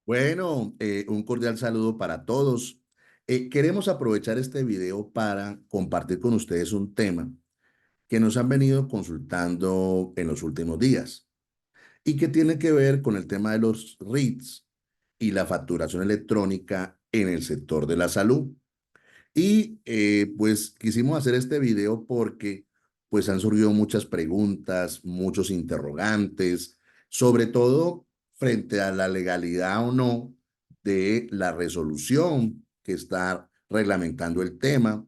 Bueno, un cordial saludo para todos. Queremos aprovechar este video para compartir con ustedes un tema que nos han venido consultando en los últimos días y que tiene que ver con el tema de los REITs y la facturación electrónica en el sector de la salud. Y pues quisimos hacer este video porque pues han surgido muchas preguntas, muchos interrogantes, sobre todo frente a la legalidad o no de la resolución que está reglamentando el tema.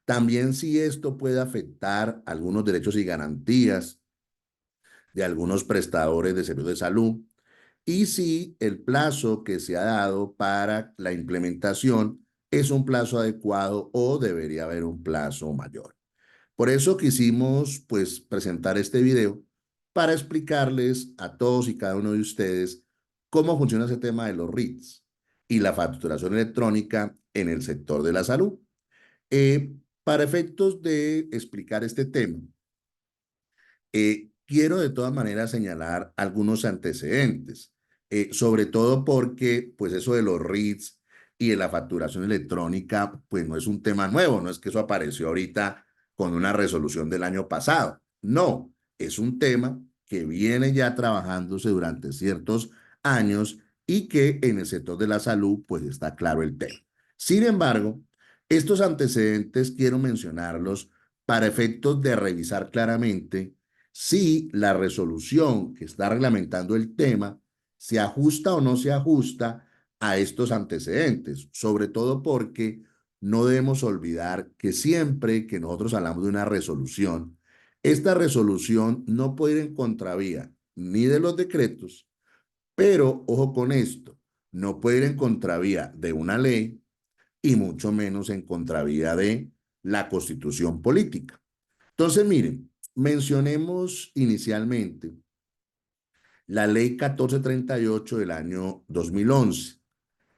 También si esto puede afectar algunos derechos y garantías de algunos prestadores de servicios de salud y si el plazo que se ha dado para la implementación es un plazo adecuado o debería haber un plazo mayor. Por eso quisimos pues presentar este video para explicarles a todos y cada uno de ustedes cómo funciona ese tema de los REITs y la facturación electrónica en el sector de la salud. Para efectos de explicar este tema, quiero de todas maneras señalar algunos antecedentes, sobre todo porque pues eso de los REITs y de la facturación electrónica pues no es un tema nuevo, no es que eso apareció ahorita con una resolución del año pasado, no, es un tema que viene ya trabajándose durante ciertos años y que en el sector de la salud pues está claro el tema. Sin embargo, estos antecedentes quiero mencionarlos para efectos de revisar claramente si la resolución que está reglamentando el tema se ajusta o no se ajusta a estos antecedentes, sobre todo porque no debemos olvidar que siempre que nosotros hablamos de una resolución, esta resolución no puede ir en contravía ni de los decretos, pero ojo con esto, no puede ir en contravía de una ley y mucho menos en contravía de la constitución política. Entonces, miren, mencionemos inicialmente la ley 1438 del año 2011,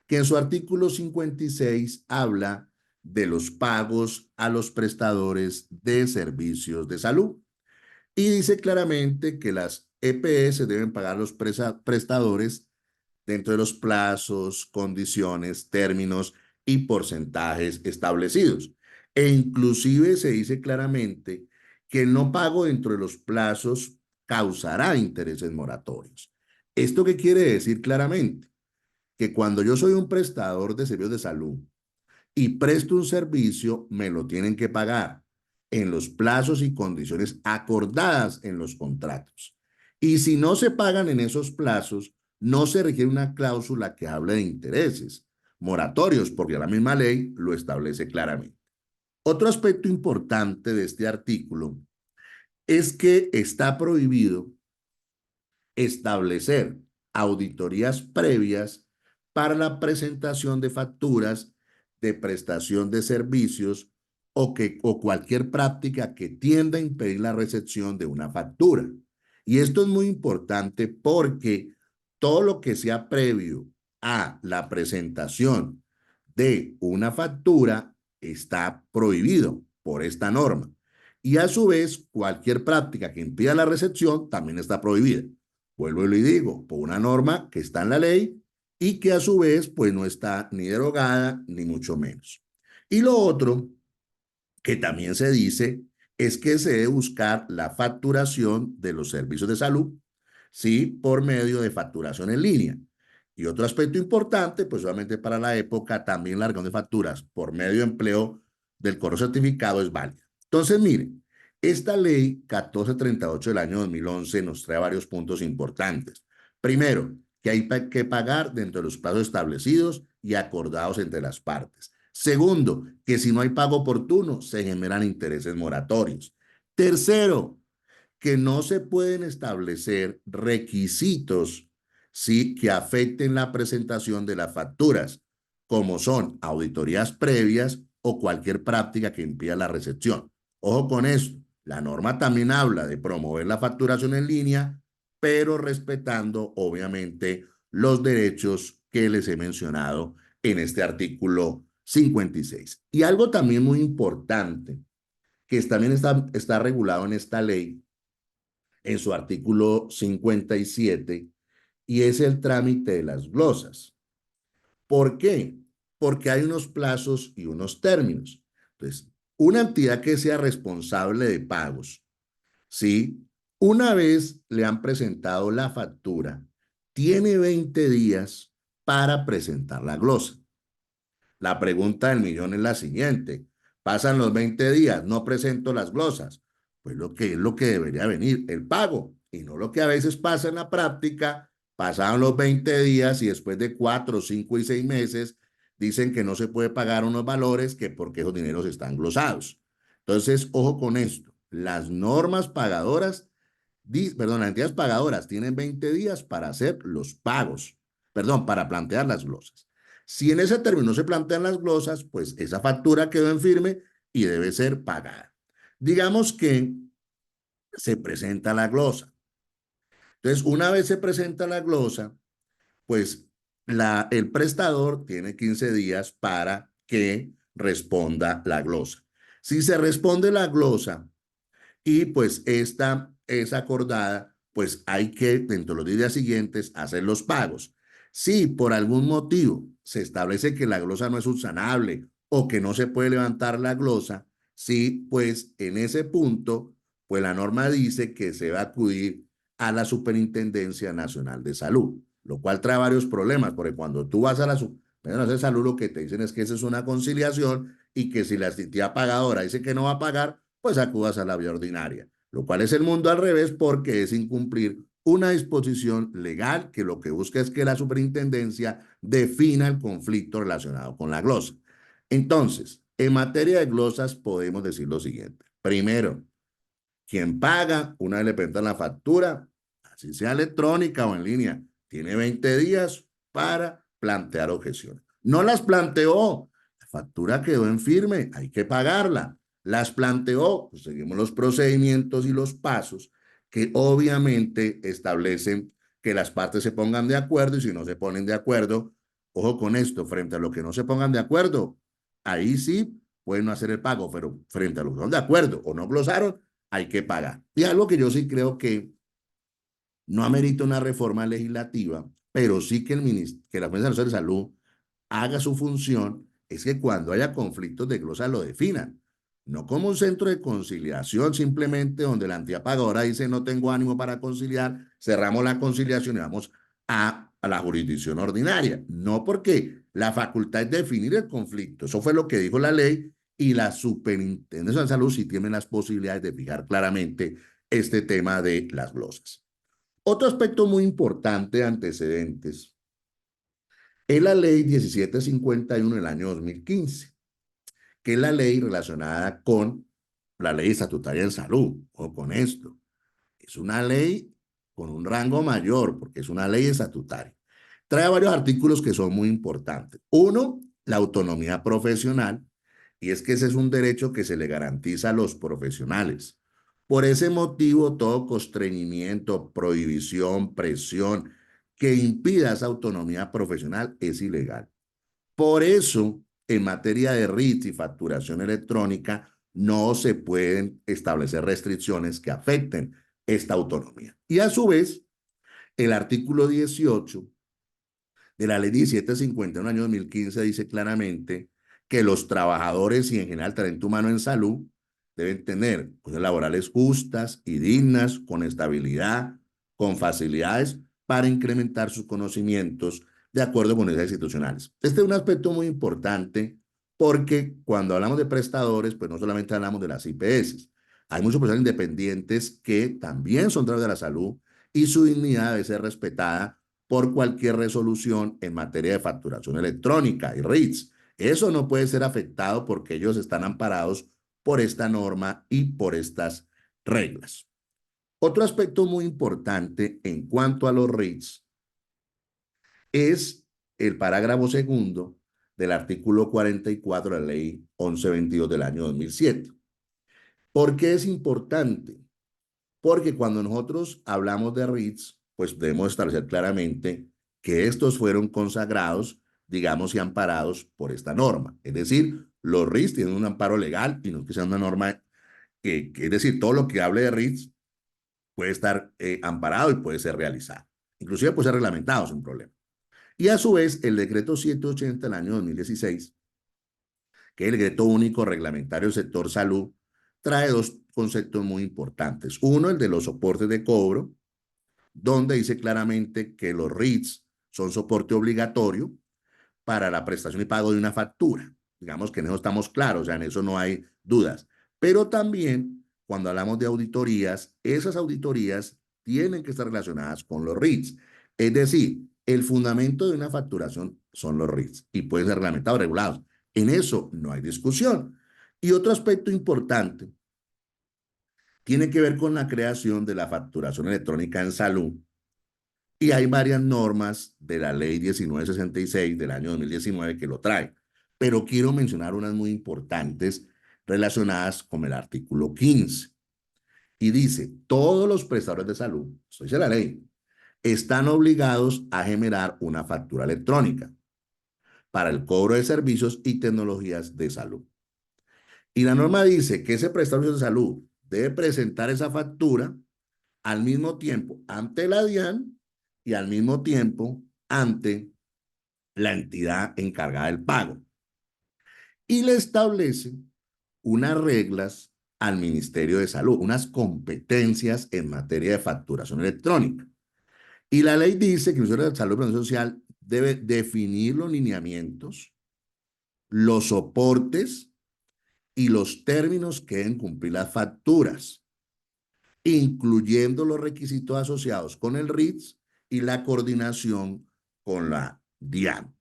que en su artículo 56 habla de los pagos a los prestadores de servicios de salud y dice claramente que las EPS deben pagar a los prestadores dentro de los plazos, condiciones, términos y porcentajes establecidos. E inclusive se dice claramente que el no pago dentro de los plazos causará intereses moratorios. ¿Esto qué quiere decir claramente? Que cuando yo soy un prestador de servicios de salud y presto un servicio, me lo tienen que pagar en los plazos y condiciones acordadas en los contratos. Y si no se pagan en esos plazos, no se requiere una cláusula que hable de intereses moratorios, porque la misma ley lo establece claramente. Otro aspecto importante de este artículo es que está prohibido establecer auditorías previas para la presentación de facturas de prestación de servicios o cualquier práctica que tienda a impedir la recepción de una factura. Y esto es muy importante porque todo lo que sea previo a la presentación de una factura está prohibido por esta norma. Y a su vez, cualquier práctica que impida la recepción también está prohibida. Vuelvo y le digo, por una norma que está en la ley y que a su vez pues no está ni derogada ni mucho menos. Y lo otro que también se dice es que se debe buscar la facturación de los servicios de salud, ¿sí? Por medio de facturación en línea. Y otro aspecto importante, pues solamente para la época, también la reunión de facturas por medio de empleo del correo certificado es válida. Entonces, miren, esta ley 1438 del año 2011 nos trae varios puntos importantes. Primero, que hay que pagar dentro de los plazos establecidos y acordados entre las partes. Segundo, que si no hay pago oportuno, se generan intereses moratorios. Tercero, que no se pueden establecer requisitos, ¿sí?, que afecten la presentación de las facturas, como son auditorías previas o cualquier práctica que impida la recepción. Ojo con esto, la norma también habla de promover la facturación en línea, pero respetando, obviamente, los derechos que les he mencionado en este artículo 56. Y algo también muy importante, que también está regulado en esta ley, en su artículo 57, y es el trámite de las glosas. ¿Por qué? Porque hay unos plazos y unos términos. Entonces, una entidad que sea responsable de pagos, ¿sí? Una vez le han presentado la factura, tiene 20 días para presentar la glosa. La pregunta del millón es la siguiente. Pasan los 20 días, no presento las glosas. Pues lo que es lo que debería venir, el pago. Y no lo que a veces pasa en la práctica, pasaron los 20 días y después de 4, 5 y 6 meses dicen que no se puede pagar unos valores que porque esos dineros están glosados. Entonces, ojo con esto. Las normas pagadoras, perdón, las entidades pagadoras tienen 20 días para hacer los pagos, perdón, para plantear las glosas. Si en ese término no se plantean las glosas, pues esa factura quedó en firme y debe ser pagada. Digamos que se presenta la glosa. Entonces, una vez se presenta la glosa, pues el prestador tiene 15 días para que responda la glosa. Si se responde la glosa y pues esta es acordada, pues hay que dentro de los días siguientes hacer los pagos. Si por algún motivo se establece que la glosa no es subsanable o que no se puede levantar la glosa, sí, pues en ese punto, pues la norma dice que se va a acudir a la Superintendencia Nacional de Salud, lo cual trae varios problemas, porque cuando tú vas a la Superintendencia de Salud, lo que te dicen es que esa es una conciliación y que si la entidad pagadora dice que no va a pagar, pues acudas a la vía ordinaria, lo cual es el mundo al revés porque es incumplir una disposición legal que lo que busca es que la superintendencia defina el conflicto relacionado con la glosa. Entonces, en materia de glosas podemos decir lo siguiente. Primero, quien paga, una vez le presentan la factura, así sea electrónica o en línea, tiene 20 días para plantear objeciones. No las planteó, la factura quedó en firme, hay que pagarla. Las planteó, pues seguimos los procedimientos y los pasos que obviamente establecen que las partes se pongan de acuerdo y si no se ponen de acuerdo, ojo con esto, frente a lo que no se pongan de acuerdo, ahí sí pueden no hacer el pago, pero frente a lo que son de acuerdo o no glosaron, hay que pagar. Y algo que yo sí creo que no amerita una reforma legislativa, pero sí que, que la Fuerza Nacional de Salud haga su función, es que cuando haya conflictos de glosa lo definan. No como un centro de conciliación simplemente donde la entidad pagadora dice no tengo ánimo para conciliar, cerramos la conciliación y vamos a la jurisdicción ordinaria. No porque la facultad es definir el conflicto. Eso fue lo que dijo la ley y la Superintendencia de Salud sí tiene las posibilidades de fijar claramente este tema de las glosas. Otro aspecto muy importante de antecedentes es la ley 1751 del año 2015, que es la ley relacionada con la ley estatutaria en salud, o con esto. Es una ley con un rango mayor, porque es una ley estatutaria. Trae varios artículos que son muy importantes. Uno, la autonomía profesional, y es que ese es un derecho que se le garantiza a los profesionales. Por ese motivo, todo constreñimiento, prohibición, presión que impida esa autonomía profesional es ilegal. Por eso, en materia de RIT y facturación electrónica, no se pueden establecer restricciones que afecten esta autonomía. Y a su vez, el artículo 18 de la ley 1750 del año 2015 dice claramente que los trabajadores y en general talento humano en salud deben tener condiciones laborales justas y dignas, con estabilidad, con facilidades para incrementar sus conocimientos de acuerdo con esas institucionales. Este es un aspecto muy importante porque cuando hablamos de prestadores, pues no solamente hablamos de las IPS, hay muchos profesionales independientes que también son trabajadores de la salud y su dignidad debe ser respetada por cualquier resolución en materia de facturación electrónica y RITs. Eso no puede ser afectado porque ellos están amparados por esta norma y por estas reglas. Otro aspecto muy importante en cuanto a los RITs es el parágrafo segundo del artículo 44 de la ley 1122 del año 2007. ¿Por qué es importante? Porque cuando nosotros hablamos de RITs, pues debemos establecer claramente que estos fueron consagrados, digamos, y amparados por esta norma. Es decir, los RITs tienen un amparo legal y no es que sea una norma, es decir, todo lo que hable de RITs puede estar amparado y puede ser realizado. Inclusive puede ser reglamentado sin problema. Y a su vez, el decreto 780 del año 2016, que es el decreto único reglamentario del sector salud, trae dos conceptos muy importantes. Uno, el de los soportes de cobro, donde dice claramente que los RITs son soporte obligatorio para la prestación y pago de una factura. Digamos que en eso estamos claros, o sea, en eso no hay dudas. Pero también, cuando hablamos de auditorías, esas auditorías tienen que estar relacionadas con los RITs. Es decir, el fundamento de una facturación son los RITs y pueden ser reglamentados, regulados. En eso no hay discusión. Y otro aspecto importante tiene que ver con la creación de la facturación electrónica en salud. Y hay varias normas de la ley 1966 del año 2019 que lo traen. Pero quiero mencionar unas muy importantes relacionadas con el artículo 15. Y dice, todos los prestadores de salud, eso dice la ley, están obligados a generar una factura electrónica para el cobro de servicios y tecnologías de salud. Y la norma dice que ese prestador de salud debe presentar esa factura al mismo tiempo ante la DIAN y al mismo tiempo ante la entidad encargada del pago. Y le establece unas reglas al Ministerio de Salud, unas competencias en materia de facturación electrónica. Y la ley dice que el Ministerio de Salud y Protección Social debe definir los lineamientos, los soportes y los términos que deben cumplir las facturas, incluyendo los requisitos asociados con el RITS y la coordinación con la DIAN.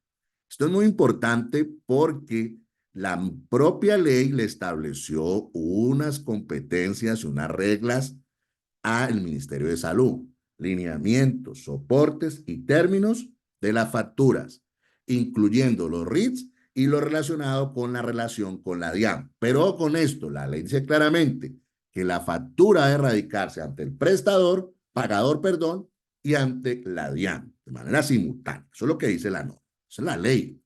Esto es muy importante porque la propia ley le estableció unas competencias y unas reglas al Ministerio de Salud, lineamientos, soportes y términos de las facturas, incluyendo los RITs y lo relacionado con la relación con la DIAN. Pero con esto, la ley dice claramente que la factura debe radicarse ante el prestador, pagador, perdón, y ante la DIAN, de manera simultánea. Eso es lo que dice la norma, esa es la ley.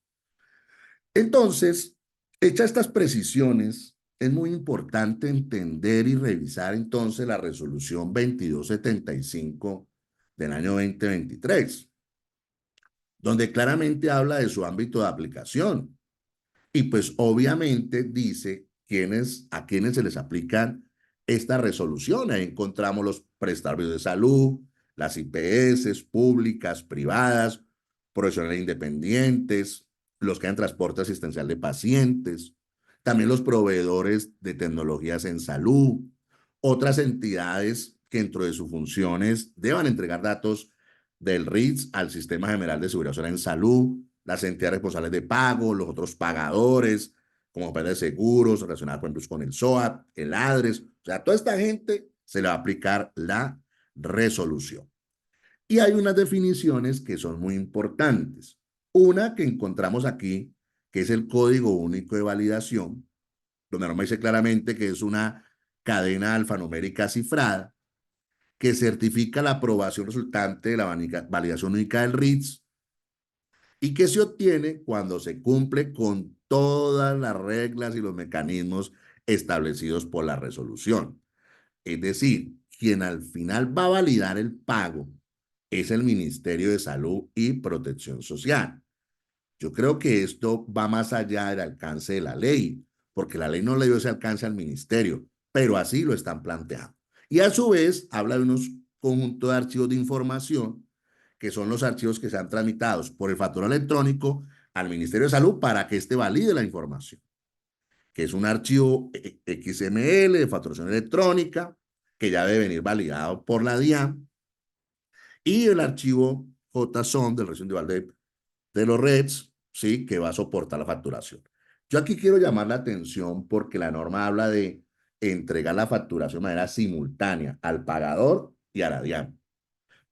Entonces, hechas estas precisiones, es muy importante entender y revisar entonces la resolución 2275 del año 2023, donde claramente habla de su ámbito de aplicación. Y pues obviamente dice a quienes se les aplican esta resolución. Ahí encontramos los prestadores de salud, las IPS públicas, privadas, profesionales independientes, los que dan transporte asistencial de pacientes, también los proveedores de tecnologías en salud, otras entidades que dentro de sus funciones deban entregar datos del RITS al Sistema General de Seguridad Social en Salud, las entidades responsables de pago, los otros pagadores, como operadores de seguros, relacionados por ejemplo con el SOAT, el ADRES, o sea, a toda esta gente se le va a aplicar la resolución. Y hay unas definiciones que son muy importantes. Una que encontramos aquí, que es el Código Único de Validación, donde la norma dice claramente que es una cadena alfanumérica cifrada que certifica la aprobación resultante de la validación única del RITS y que se obtiene cuando se cumple con todas las reglas y los mecanismos establecidos por la resolución. Es decir, quien al final va a validar el pago es el Ministerio de Salud y Protección Social. Yo creo que esto va más allá del alcance de la ley, porque la ley no le dio ese alcance al ministerio, pero así lo están planteando. Y a su vez habla de unos conjuntos de archivos de información, que son los archivos que sean tramitados por el factor electrónico al Ministerio de Salud para que éste valide la información, que es un archivo XML de facturación electrónica, que ya debe venir validado por la DIAN, y el archivo JSON del régimen individual de los REDS, ¿sí? Que va a soportar la facturación. Yo aquí quiero llamar la atención porque la norma habla de entregar la facturación de manera simultánea al pagador y a la DIAN.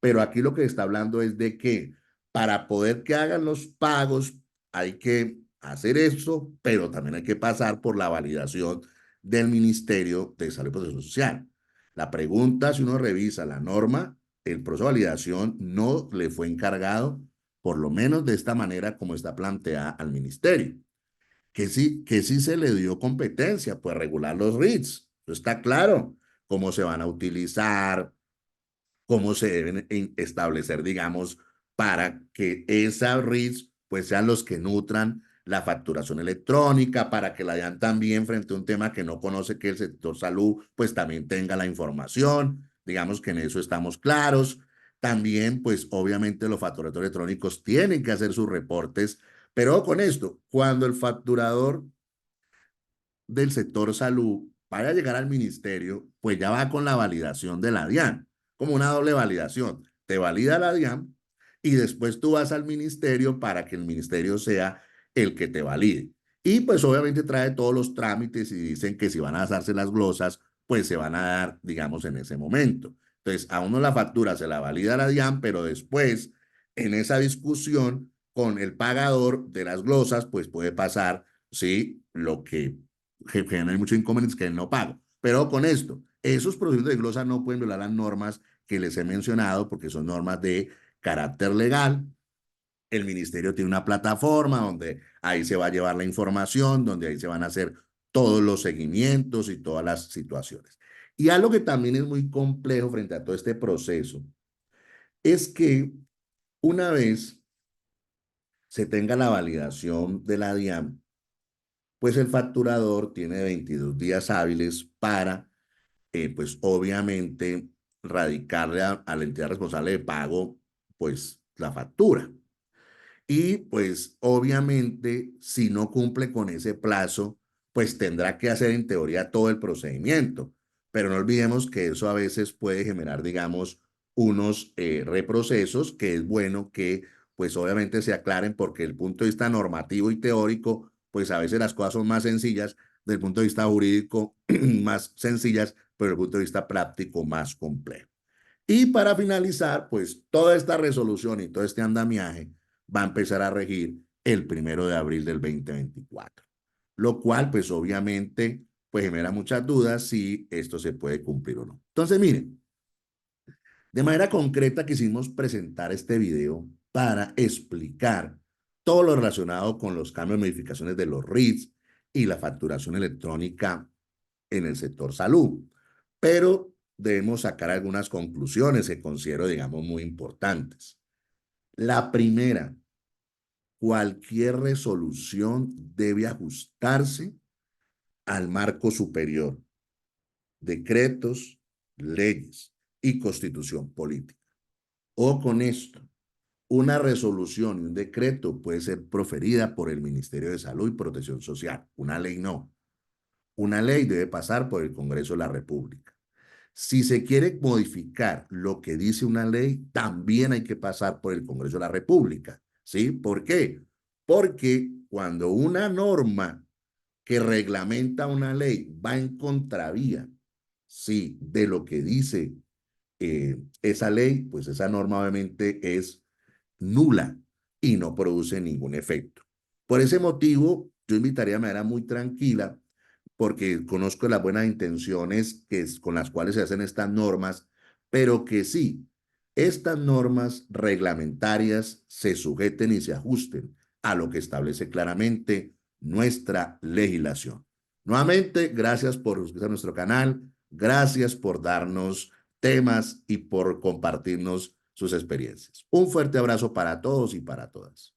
Pero aquí lo que está hablando es de que para poder que hagan los pagos hay que hacer eso, pero también hay que pasar por la validación del Ministerio de Salud y Protección Social. La pregunta, si uno revisa la norma, el proceso de validación no le fue encargado, por lo menos de esta manera como está planteada al ministerio. Que sí se le dio competencia, pues regular los RITs. Eso está claro, cómo se van a utilizar, cómo se deben establecer, digamos, para que esas RITs pues sean los que nutran la facturación electrónica, para que la DIAN también frente a un tema que no conoce, que el sector salud, pues también tenga la información. Digamos que en eso estamos claros. También, pues obviamente los facturadores electrónicos tienen que hacer sus reportes, pero con esto, cuando el facturador del sector salud vaya a llegar al ministerio, pues ya va con la validación de la DIAN, como una doble validación. Te valida la DIAN y después tú vas al ministerio para que el ministerio sea el que te valide. Y pues obviamente trae todos los trámites y dicen que si van a darse las glosas, pues se van a dar, digamos, en ese momento. Entonces, a uno la factura se la valida la DIAN, pero después, en esa discusión con el pagador de las glosas, pues puede pasar, sí, lo que generan muchos inconvenientes que él no paga. Pero con esto, esos procedimientos de glosa no pueden violar las normas que les he mencionado porque son normas de carácter legal. El ministerio tiene una plataforma donde ahí se va a llevar la información, donde ahí se van a hacer todos los seguimientos y todas las situaciones. Y algo que también es muy complejo frente a todo este proceso es que una vez se tenga la validación de la DIAN, pues el facturador tiene 22 días hábiles para, pues obviamente, radicarle a la entidad responsable de pago, pues la factura. Y pues obviamente, si no cumple con ese plazo, pues tendrá que hacer en teoría todo el procedimiento. Pero no olvidemos que eso a veces puede generar, digamos, unos reprocesos que es bueno que pues obviamente se aclaren porque desde el punto de vista normativo y teórico, pues a veces las cosas son más sencillas, desde el punto de vista jurídico más sencillas, pero desde el punto de vista práctico más complejo. Y para finalizar, pues toda esta resolución y todo este andamiaje va a empezar a regir el 1 de abril del 2024, lo cual pues obviamente pues genera muchas dudas si esto se puede cumplir o no. Entonces miren, de manera concreta quisimos presentar este video para explicar todo lo relacionado con los cambios y modificaciones de los RITs y la facturación electrónica en el sector salud. Pero debemos sacar algunas conclusiones que considero, digamos, muy importantes. La primera, cualquier resolución debe ajustarse al marco superior, decretos, leyes y constitución política. O con esto, una resolución y un decreto puede ser proferida por el Ministerio de Salud y Protección Social. Una ley no. Una ley debe pasar por el Congreso de la República. Si se quiere modificar lo que dice una ley, también hay que pasar por el Congreso de la República. ¿Sí? ¿Por qué? Porque cuando una norma que reglamenta una ley va en contravía, sí, de lo que dice esa ley, pues esa norma obviamente es nula y no produce ningún efecto. Por ese motivo, yo invitaría de manera muy tranquila, porque conozco las buenas intenciones con las cuales se hacen estas normas, pero que sí, estas normas reglamentarias se sujeten y se ajusten a lo que establece claramente nuestra legislación. Nuevamente, gracias por suscribirse a nuestro canal, gracias por darnos temas y por compartirnos sus experiencias. Un fuerte abrazo para todos y para todas.